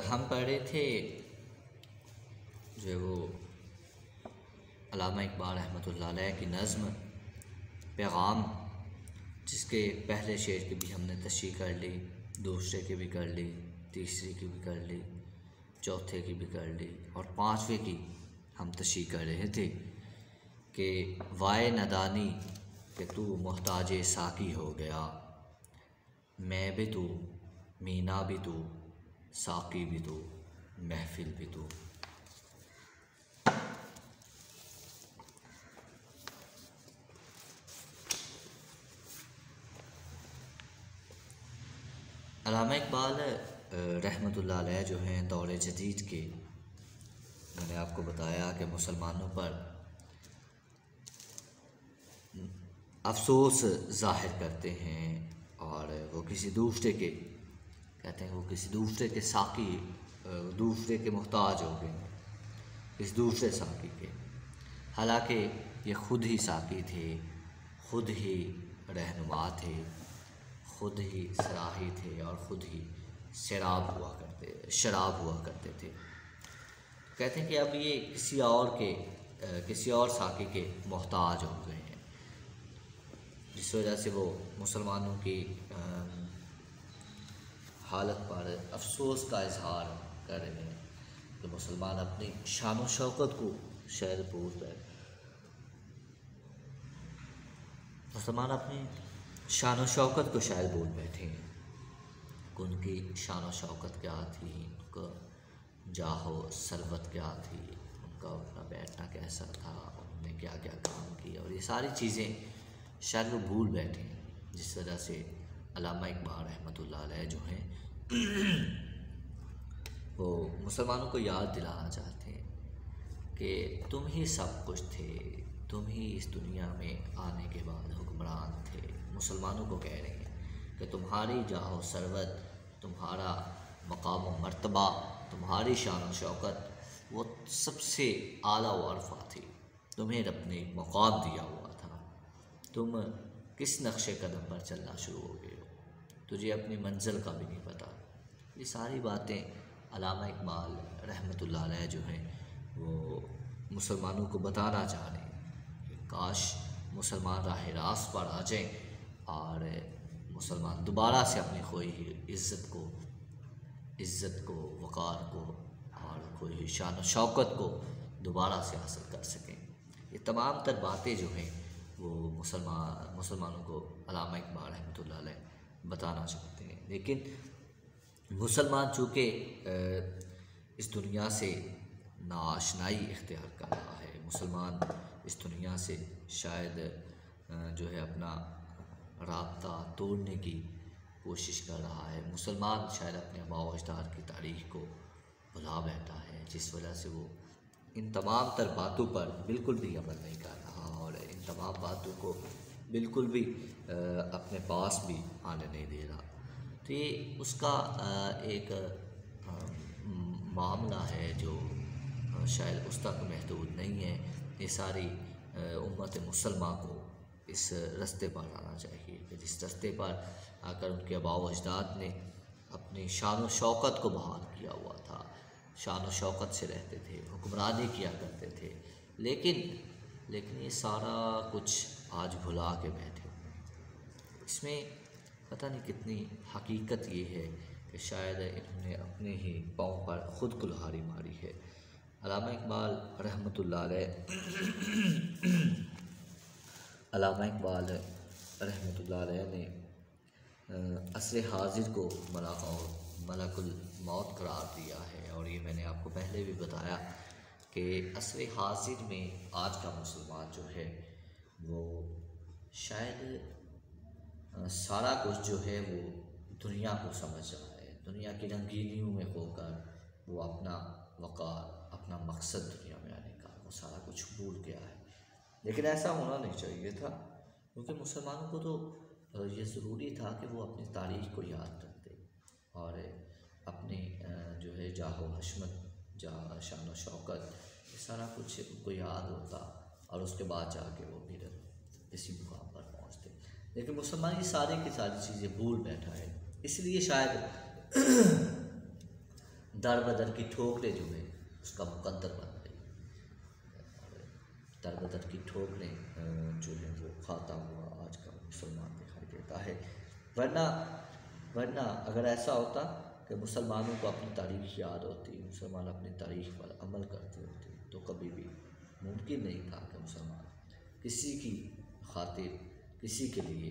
हम पढ़े थे जो वो अल्लामा इकबाल रहमतुल्लाह अलैह की नज़्म पैगाम, जिसके पहले शेर की भी हमने तशरीह कर ली, दूसरे की भी कर ली, तीसरे की भी कर ली, चौथे की भी कर ली और पाँचवें की हम तशरीह कर रहे थे कि वाए नदानी कि तू मोहताज साकी हो गया, मैं भी तू, मीना भी तू, साकी भी तू, महफिल भी तू। अल्लामा इकबाल रहमतुल्लाह अलैह जो हैं दौर जदीद के, मैंने आपको बताया कि मुसलमानों पर अफसोस ज़ाहिर करते हैं और वो किसी दूसरे के, कहते हैं वो किसी दूसरे के साकी, दूसरे के मोहताज हो गए, इस दूसरे साकी के। हालांकि ये ख़ुद ही साकी थे, ख़ुद ही रहनुमा थे, ख़ुद ही सराही थे और ख़ुद ही शराब हुआ करते थे। कहते हैं कि अब ये किसी और साकी के मोहताज हो गए हैं, जिस वजह से वो मुसलमानों की हालत पर अफसोस का इजहार कर रहे हैं। तो मुसलमान अपनी शान व शौकत को शायद भूल गए, मुसलमान अपनी शान व शौकत को शायद भूल बैठे हैं कि उनकी शान व शौकत क्या थी, उनका जाहो सरवत क्या थी, उनका उठना बैठना कैसा था, उन्होंने क्या क्या काम किया, और ये सारी चीज़ें शायद वो भूल बैठे हैं। जिस वजह से अल्लामा इकबाल रहमतुल्लाह अलैह जो हैं वो मुसलमानों को याद दिलाना चाहते हैं कि तुम ही सब कुछ थे, तुम ही इस दुनिया में आने के बाद हुक्मरान थे। मुसलमानों को कह रहे हैं कि तुम्हारी जाहो सरवत, तुम्हारा मकाम व मर्तबा, तुम्हारी शान व शौकत वो सबसे आला व अरफा थी। तुम्हें रब ने एक मकाम दिया हुआ था, तुम किस नक्शे कदम पर चलना शुरू हो गए हो, तुझे अपनी मंजिल का भी नहीं पता। ये सारी बातें अल्लामा इकबाल रहमतुल्लाह अलैह जो हैं वो मुसलमानों को बताना चाह रहे हैं कि काश मुसलमान राह रास्त पर आ जाएं और मुसलमान दोबारा से अपनी खोई हुई इज़्ज़त को, वक़ार को और खोई हुई शान व शौकत को दोबारा से हासिल कर सकें। ये तमाम तर बातें जो हैं वो मुसलमानों को अल्लामा इकबाल रहमतुल्लाह अलैह बताना चाहते हैं। लेकिन मुसलमान चूँकि इस दुनिया से नाआशनाई इख्तियार कर रहा है, मुसलमान इस दुनिया से शायद जो है अपना राब्ता तोड़ने की कोशिश कर रहा है, मुसलमान शायद अपने आबा व अजदाद की तारीख़ को भुला बैठा है, जिस वजह से वो इन तमाम तर बातों पर बिल्कुल भी अमल नहीं कर रहा और इन तमाम बातों को बिल्कुल भी अपने पास भी आने नहीं दे रहा। तो ये उसका एक मामला है जो शायद उस तक महदूद नहीं है। ये सारी उम्मत मुसलमान को इस रास्ते पर आना चाहिए कि जिस रास्ते पर आकर उनके आबा व अजदाद ने अपनी शान व शौकत को बहाल किया हुआ था, शान व शौकत से रहते थे, हुक्मरानी किया करते थे। लेकिन ये सारा कुछ आज भुला के बैठे हुए हैं। इसमें पता नहीं कितनी हकीकत ये है कि शायद इन्होंने अपने ही पाँव पर ख़ुद कुल्हाड़ी मारी है। अल्लामा इकबाल रहमतुल्लाह अलैह ने असर हाजिर को मलकुल मौत करार दिया है। और ये मैंने आपको पहले भी बताया कि असर हाजिर में आज का मुसलमान जो है वो शायद सारा कुछ जो है वो दुनिया को समझ रहा है, दुनिया की रंगीनियों में होकर वो अपना वक़ार, अपना मकसद दुनिया में आने का वो सारा कुछ भूल गया है। लेकिन ऐसा होना नहीं चाहिए था, क्योंकि मुसलमानों को तो ये ज़रूरी था कि वो अपनी तारीख़ को याद रखते और अपने जो है जाहो हशमत, शान व शौकत, ये सारा कुछ उनको याद होता और उसके बाद जाके वो फिर इसी मुकाम पर पहुँचते। लेकिन मुसलमान ये सारी की सारी चीज़ें भूल बैठा है, इसलिए शायद दर बदर की ठोकरें जो है उसका मुकद्दर बन गई। दर बदर की ठोकरें जो है वो खाता हुआ आज का मुसलमान दिखाई देता है। वरना अगर ऐसा होता कि मुसलमानों को अपनी तारीख़ याद होती, मुसलमान अपनी तारीख़ पर अमल करते होते, तो कभी भी मुमकिन नहीं था कि मुसलमान किसी की खातिर, किसी के लिए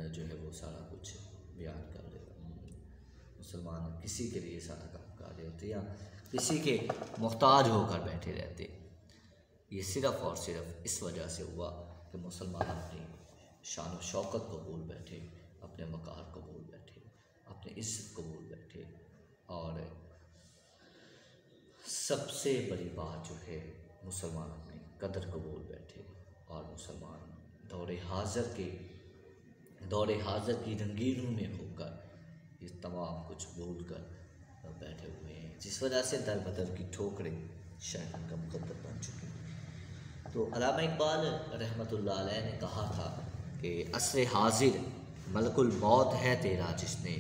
जो है वो सारा कुछ बयान कर ले, मुसलमान किसी के लिए सारा काम कर रहे होते या किसी के मोहताज होकर बैठे रहते। ये सिर्फ़ और सिर्फ इस वजह से हुआ कि मुसलमान अपनी शान व शौकत को भूल बैठे, अपने वक़ार को भूल बैठे, अपनी इज़्ज़त को भूल बैठे। और सबसे बड़ी बात जो है, मुसलमान अपनी कदर को भूल बैठे और मुसलमान दौरे हाज़र की रंगीनों में होकर ये तमाम कुछ भूल कर बैठे हुए हैं, जिस वजह से दर बदर की ठोकरें शायद उनका मुकद्दर बन चुकी हैं। तो अल्लामा इकबाल रहमतुल्लाह अलैह ने कहा था कि असरे हाजिर मलकुल मौत है तेरा जिसने,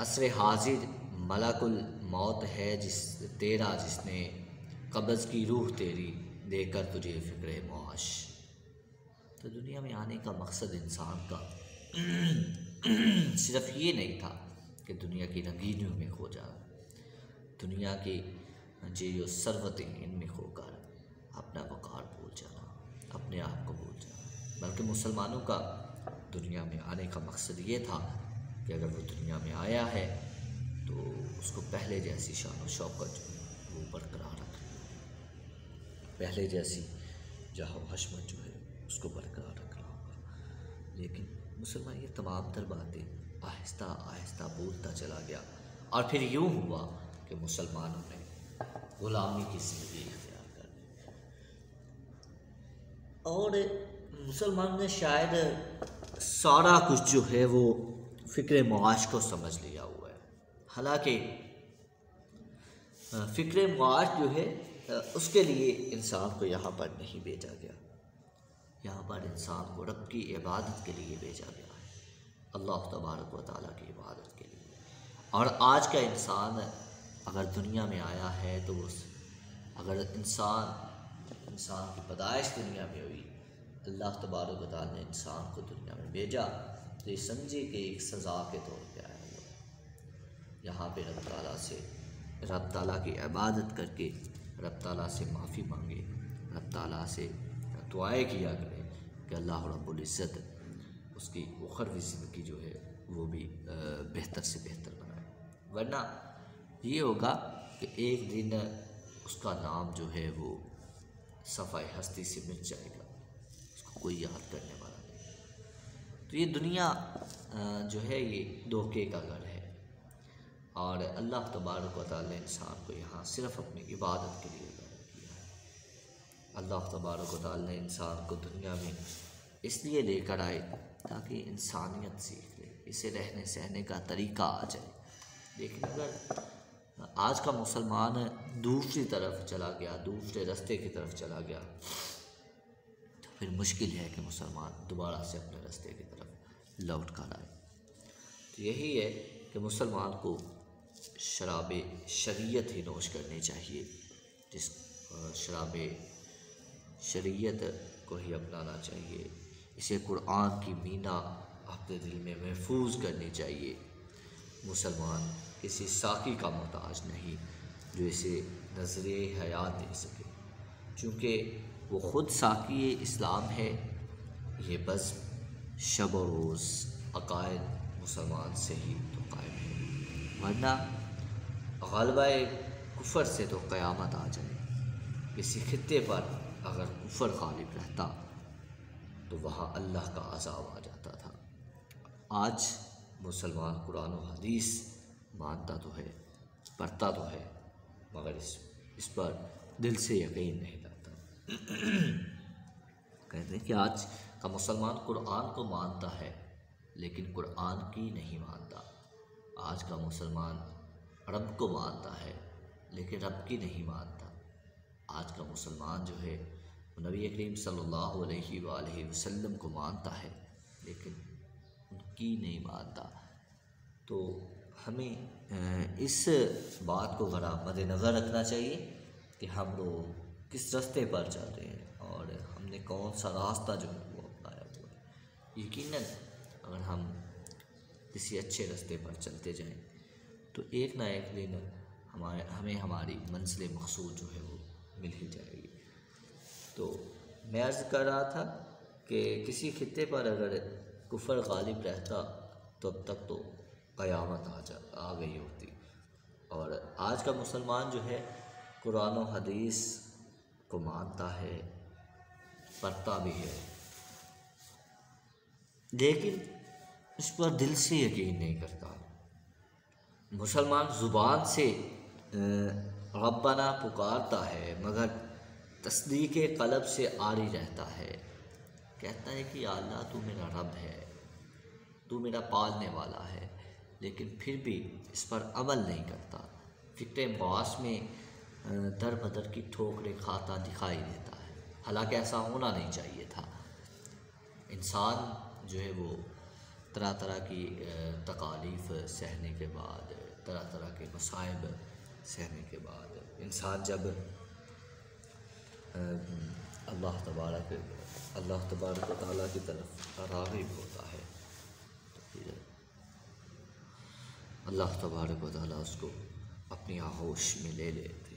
असरे हाजिर मलकुल मौत है तेरा जिसने, कब्ज़ की रूह तेरी देकर तुझे फ़िक्र मौश। तो दुनिया में आने का मकसद इंसान का सिर्फ ये नहीं था कि दुनिया की रंगीनियों में खो जाना, दुनिया की जो सरवतें इनमें खोकर अपना वक़ार भूल जाना, अपने आप को भूल जाना, बल्कि मुसलमानों का दुनिया में आने का मकसद ये था कि अगर वो दुनिया में आया है तो उसको पहले जैसी शान व शौकत जो है वो बरकरार रखे, पहले जैसी जहाँ हशमत जो है उसको बरकरार रखना होगा। लेकिन मुसलमान ये तमाम तर बातें आहिस्ता आहिस्ता भूलता चला गया और फिर यूँ हुआ कि मुसलमानों ने ग़ुलामी की ज़िंदगी इख्तियार कर ली और मुसलमान ने शायद सारा कुछ जो है वो फ़िक्र मुआश को समझ लिया हुआ है। हालांकि फ़िक्र मुआश जो है उसके लिए इंसान को यहाँ पर नहीं भेजा गया, यहाँ पर इंसान को रब की इबादत के लिए भेजा गया है, अल्लाह तबारक व तआला की इबादत के लिए। और आज का इंसान अगर दुनिया में आया है तो अगर इंसान की पैदाइश दुनिया में हुई, अल्लाह तबारक व तआला ने इंसान को दुनिया में भेजा तो ये समझे कि एक सज़ा के तौर पे आया हुआ। यहाँ पे रब ताला की इबादत करके रब ताला से माफ़ी मांगे, रब ताला से दुआएं किया करें कि अल्लाह रब्बुल इज़्ज़त उसकी उखरवी ज़िंदगी जो है वो भी बेहतर से बेहतर बनाए। वरना ये होगा कि एक दिन उसका नाम जो है वो सफ़ाए हस्ती से मिट जाएगा, उसको कोई याद करने वाला नहीं। तो ये दुनिया जो है ये धोखे का घर है और अल्लाह तबारक व तआला ने इंसान को यहाँ सिर्फ़ अपनी इबादत के लिए पैदा किया है। अल्लाह तबारक व तआला ने इंसान को दुनिया में इसलिए लेकर आए ताकि इंसानियत सीख ले, इसे रहने सहने का तरीक़ा आ जाए। लेकिन अगर आज का मुसलमान दूसरी तरफ चला गया, दूसरे रास्ते की तरफ चला गया, तो फिर मुश्किल है कि मुसलमान दोबारा से अपने रास्ते की तरफ लौट कर आए। तो यही है कि मुसलमान को शराब शरीयत ही नोश करनी चाहिए, जिस शराब शरीयत को ही अपनाना चाहिए। इसे कुरान की मीना अपने दिल में महफूज करनी चाहिए। मुसलमान किसी साकी का मोहताज नहीं जो इसे नज़रे हयात दे सके, चूँकि वो ख़ुद साकी इस्लाम है। ये बस शब व रोज़ अकायद मुसलमान से ही तो कायम है, वरना ग़लबा कुफ़र से तो क़यामत आ जाए। किसी खित्ते पर अगर कुफ़र गालिब रहता तो वहाँ अल्लाह का अज़ाब आ जाता था। आज मुसलमान कुरान और हदीस मानता तो है, पढ़ता तो है, मगर इस पर दिल से यकीन नहीं करता। कहते हैं कि आज का मुसलमान कुरान को मानता है लेकिन कुरान की नहीं मानता। आज का मुसलमान रब को मानता है लेकिन रब की नहीं मानता। आज का मुसलमान जो है वो नबी करीम सल्लल्लाहु अलैहि वसल्लम को मानता है लेकिन उनकी नहीं मानता। तो हमें इस बात को ज़रा मद्देनज़र रखना चाहिए कि हम लोग किस रास्ते पर चल रहे हैं और हमने कौन सा रास्ता जो है वो अपनाया हुआ है। यकीनन अगर हम किसी अच्छे रास्ते पर चलते जाएं तो एक ना एक दिन हमें हमारी मंजिल मकसूद जो है वो मिल ही जाएगी। तो मैं अर्ज़ कर रहा था कि किसी खित्ते पर अगर कुफर गालिब रहता तो अब तक तो क़यामत आ गई होती। और आज का मुसलमान जो है कुरान और हदीस को मानता है, पढ़ता भी है, लेकिन इस पर दिल से यकीन नहीं करता। मुसलमान ज़ुबान से रब्बना पुकारता है मगर तस्दीक क़ल्ब से आरी रहता है। कहता है कि या अल्लाह तू मेरा रब है, तू मेरा पालने वाला है, लेकिन फिर भी इस पर अमल नहीं करता। फ़िक्र मवास में दर बदर की ठोकरें खाता दिखाई देता है, हालांकि ऐसा होना नहीं चाहिए था। इंसान जो है वो तरह तरह की तकालीफ़ सहने के बाद, तरह तरह के मसाइब सहने के बाद इंसान जब अल्लाह तबारक व तआला की तरफ राग़िब होता है तो फिर अल्लाह तबारक व तआला उसको अपनी आगोश में ले लेते।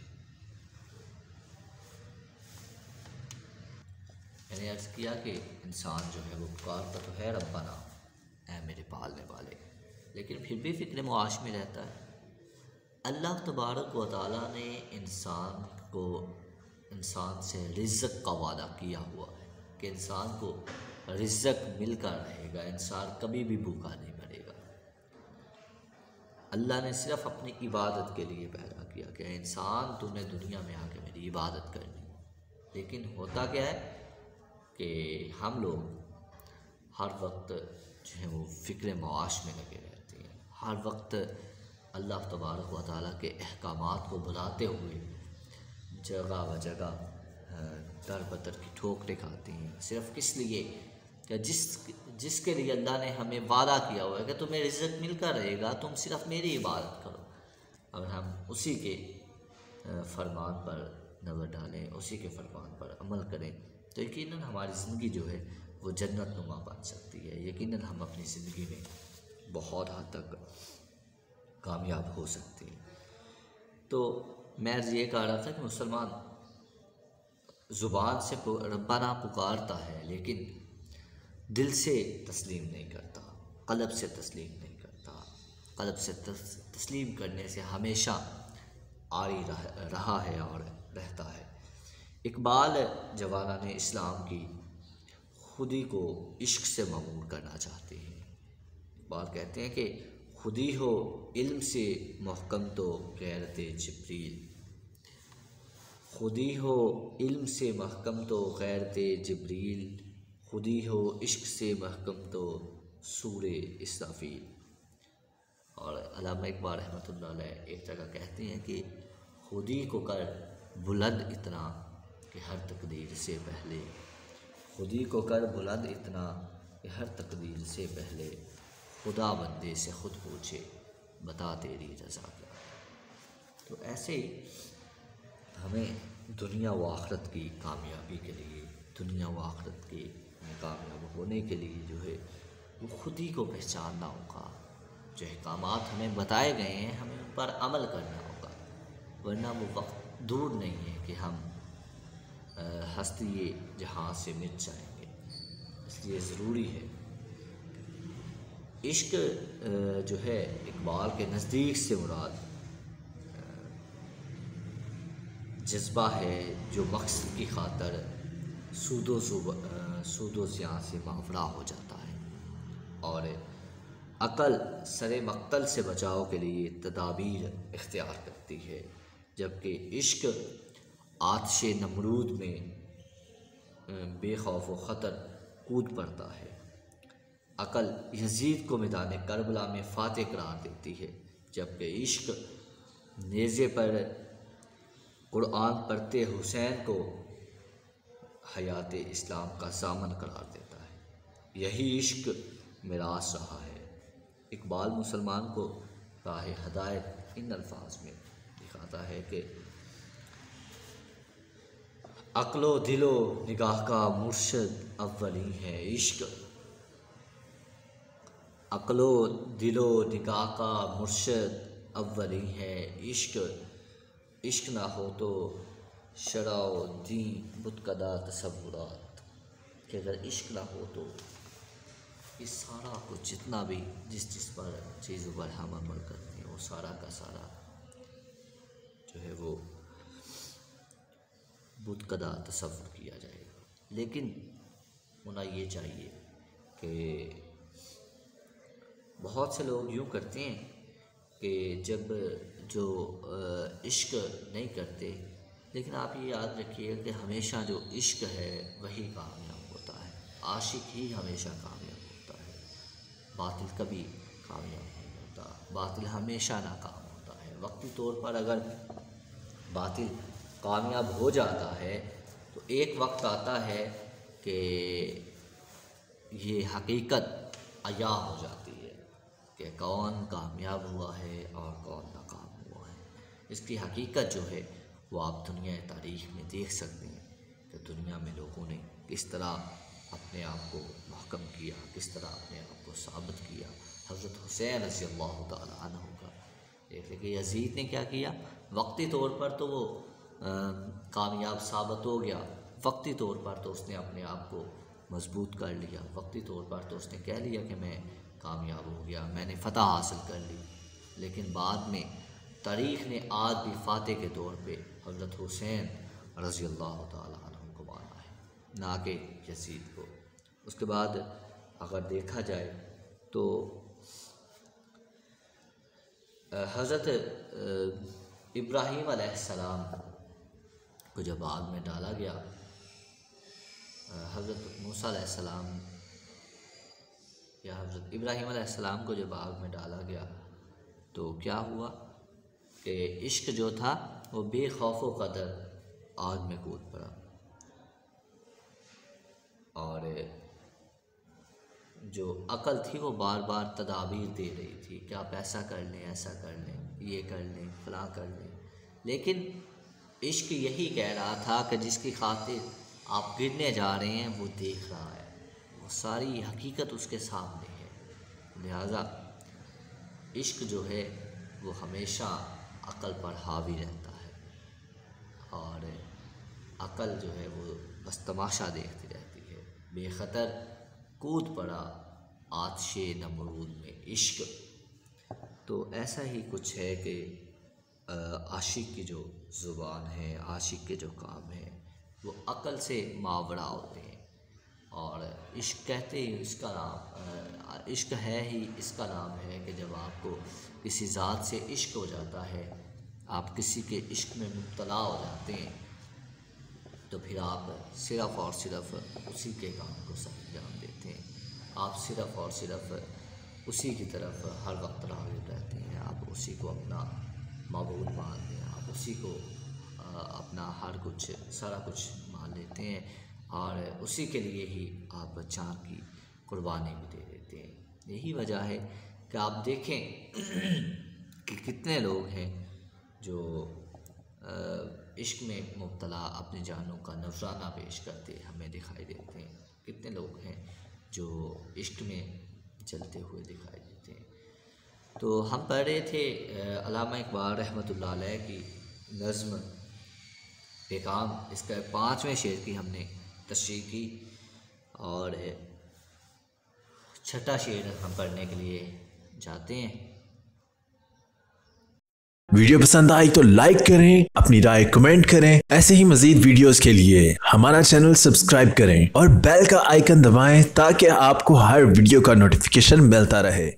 मैंने अर्ज़ किया कि इंसान जो है वो पुकारता तो है रब्बना, ऐ मेरे पालने वाले, लेकिन फिर भी फ़िक्र मुआश में रहता है। अल्लाह तबारक व तआला ने इंसान से रिज़्क़ का वादा किया हुआ है कि इंसान को रिज़्क़ मिलकर रहेगा, इंसान कभी भी भूखा नहीं मरेगा। अल्लाह ने सिर्फ़ अपनी इबादत के लिए पैदा किया कि इंसान तूने दुनिया में आके मेरी इबादत करनी। लेकिन होता क्या है कि हम लोग हर वक्त जो है वो फ़िक्र मवाश में लगे रहते हैं, हर वक्त अल्लाह तबारक व तआला के अहकामात को बुलाते हुए जगह व जगह दर बदर की ठोकरें खाते हैं। सिर्फ़ किस लिए कि जिसके लिए अल्लाह ने हमें वादा किया हुआ है कि तुम्हें रिज़्क़ मिलकर रहेगा, तुम सिर्फ़ मेरी इबादत करो। अगर हम उसी के फरमान पर नज़र डालें, उसी के फरमान पर अमल करें तो यकीनन हमारी ज़िंदगी जो है वो जन्नत नुमा बन सकती है। यकीनन हम अपनी ज़िंदगी में बहुत हद तक कामयाब हो सकते हैं। तो मैं ये कह रहा था कि मुसलमान ज़ुबान से रब्बाना पुकारता है लेकिन दिल से तस्लीम नहीं करता, क़ल्ब से तस्लीम नहीं करता। क़ल्ब से तस्लीम करने से हमेशा आरी रहा है और रहता है। इकबाल जवाना ने इस्लाम की खुदी को इश्क से ममूर करना चाहते हैं। इकबाल कहते हैं कि खुदी हो इल्म से महकम तो गैरत जिब्रील, खुदी हो इल्म से महकम तो गैरत जिब्रील, खुदी हो इश्क से महकम तो सूरे इसराफील। और अल्लामा इकबाल रहमतुल्लाह अलैह एक जगह कहते हैं कि खुदी को कर बुलंद इतना कि हर तकदीर से पहले, खुदी को कर बुलंद इतना कि हर तकदीर से पहले, खुदा बंदे से ख़ुद पूछे बता तेरी रज़ा क्या। तो ऐसे ही हमें दुनिया व आखिरत की कामयाबी के लिए, दुनिया व आखिरत के कामयाब होने के लिए जो है वो खुद ही को पहचानना होगा। जो अहकामात हमें बताए गए हैं हमें उन पर अमल करना होगा, वरना वो वक्त दूर नहीं है कि हम हस्ती जहाँ से मिट जाएंगे। इसलिए ज़रूरी है इश्क जो है इकबाल के नज़दीक से मुराद जज्बा है जो मकसद की खातर सूदो ज़ियां से मावरा हो जाता है, और अक़ल सरे मक़तल से बचाव के लिए तदाबीर इख्तियार करती है, जबकि इश्क आतिशे नमरूद में बेखौफ व ख़तर कूद पड़ता है। अक़ल यज़ीद को मैदान करबला में फ़ातह करार देती है, जबकि इश्क नेज़े पर कुरान पढ़ते हुसैन को हयात इस्लाम का ज़ामन करार देता है। यही इश्क मिरास रहा है। इकबाल मुसलमान को राह हदायत इन अल्फाज में दिखाता है कि अक्लो दिलो निगाह का मुर्शद अव्वली है इश्क। अक्लो दिलो निगाह का मुर्शद अव्वली है इश्क। इश्क ना हो तो शराओ दीन बुतकदा तसव्वुरात, कि अगर इश्क ना हो तो इस सारा कुछ जितना भी जिस पर चीज़ों पर हम अमल करते हैं वो सारा का सारा जो है वो बुतकदा तसव्वुर किया जाएगा। लेकिन होना ये चाहिए कि बहुत से लोग यूँ करते हैं कि जब जो इश्क नहीं करते, लेकिन आप ये याद रखिए कि हमेशा जो इश्क है वही कामयाब होता है, आशिक ही हमेशा कामयाब होता है, बातिल कभी कामयाब नहीं होता, बातिल हमेशा नाकाम होता है। वक्ती तौर पर अगर बातिल कामयाब हो जाता है तो एक वक्त आता है कि ये हकीकत अया हो जाती है कि कौन कामयाब हुआ है और कौन नाकाम हुआ है। इसकी हकीकत जो है वो आप दुनिया तारीख़ में देख सकते हैं कि दुनिया में लोगों ने किस तरह अपने आप को महकम किया, किस तरह अपने आप को साबित किया। हज़रत हुसैन रज़ियल्लाहु ताला अन्हु का देख कि यज़ीद ने क्या किया, वक्ती तौर पर तो वो कामयाब साबित हो गया, वक्ती तौर पर तो उसने अपने आप को मजबूत कर लिया, वक्ती तौर पर तो उसने कह लिया कि मैं कामयाब हो गया, मैंने फ़तह हासिल कर ली। लेकिन बाद में तारीख़ ने आज भी फ़ातह के तौर पे हज़रत हुसैन रज़ियल्लाहु ताला अन्हु को माना है, ना कि यज़ीद को। उसके बाद अगर देखा जाए तो हज़रत इब्राहीम अलैहिस्सलाम को जब आग में डाला गया, हज़रत मूसा अलैहिस्सलाम या हज़रत इब्राहीम अलैहिस्सलाम को जब आग में डाला गया तो क्या हुआ कि इश्क जो था वो बेखौफ़ कदर आग में कूद पड़ा और जो अकल थी वो बार बार तदाबीर दे रही थी कि आप ऐसा कर लें, ऐसा कर लें, ये कर लें, फलां कर लें। लेकिन इश्क यही कह रहा था कि जिसकी खातिर आप गिरने जा रहे हैं वो देख रहा है, वो सारी हकीकत उसके सामने है। लिहाजा इश्क जो है वो हमेशा अकल पर हावी रहता है और अकल जो है वो बस तमाशा देखती रहती है। बेखतर कूद पड़ा आतिशे नमरूद में इश्क। तो ऐसा ही कुछ है कि आशिक की जो ज़ुबान है, आशिक के जो काम है वो अकल से मावरा होते हैं और इश्क कहते ही इसका नाम इश्क है ही इसका नाम है कि जब आपको किसी ज़ात से इश्क हो जाता है, आप किसी के इश्क में मुब्तला हो जाते हैं तो फिर आप सिर्फ़ और सिर्फ उसी के काम को सही अंजाम देते हैं। आप सिर्फ़ और सिर्फ उसी की तरफ हर वक्त राग़िब रहते हैं, आप उसी को अपना माबूद मानते हैं, आप उसी को अपना हर कुछ सारा कुछ मान लेते हैं और उसी के लिए ही आप जान की कुर्बानी भी दे देते हैं। यही वजह है कि आप देखें कि कितने लोग हैं जो इश्क में मुब्तला अपनी जानों का नजराना पेश करते हमें दिखाई देते हैं। कितने लोग हैं जो इश्क में चलते हुए दिखाई देते हैं। तो हम पढ़ रहे थे अल्लामा इकबाल रहमतुल्लाह अलैह की नज़्म पैगाम, इसका 5वें शेर की हमने तशरीह की और 6ठा शेर हम पढ़ने के लिए जाते हैं। वीडियो पसंद आई तो लाइक करें, अपनी राय कमेंट करें। ऐसे ही मजीद वीडियोस के लिए हमारा चैनल सब्सक्राइब करें और बेल का आइकन दबाएं ताकि आपको हर वीडियो का नोटिफिकेशन मिलता रहे।